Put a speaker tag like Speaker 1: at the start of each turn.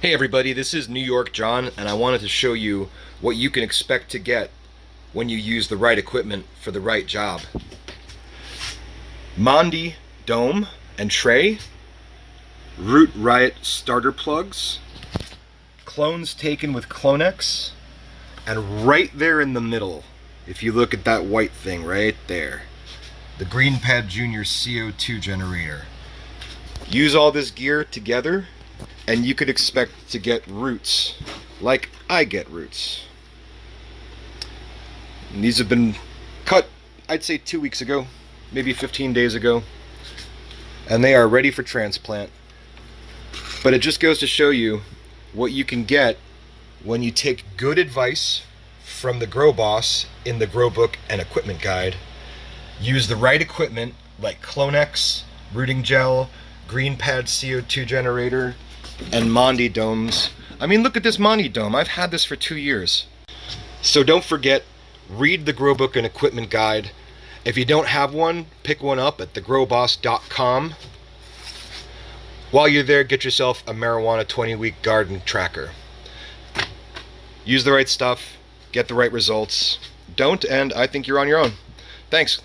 Speaker 1: Hey everybody, this is New York John, and I wanted to show you what you can expect to get when you use the right equipment for the right job. Mondi dome and tray, Root Riot starter plugs, clones taken with Clonex, and right there in the middle, if you look at that white thing right there, the GreenPad Junior CO2 generator. Use all this gear together and you could expect to get roots like I get roots. And these have been cut, I'd say 2 weeks ago, maybe 15 days ago, and they are ready for transplant. But it just goes to show you what you can get when you take good advice from the Grow Boss in the Grow Book and Equipment Guide, use the right equipment like Clonex, rooting gel, GreenPad CO2 generator, and Mondi domes. I mean, look at this Mondi dome. I've had this for 2 years. So don't forget, read the Grow Book and Equipment Guide. If you don't have one, pick one up at thegrowboss.com. While you're there, get yourself a marijuana 20-week garden tracker. Use the right stuff, get the right results. Don't, and I think you're on your own. Thanks.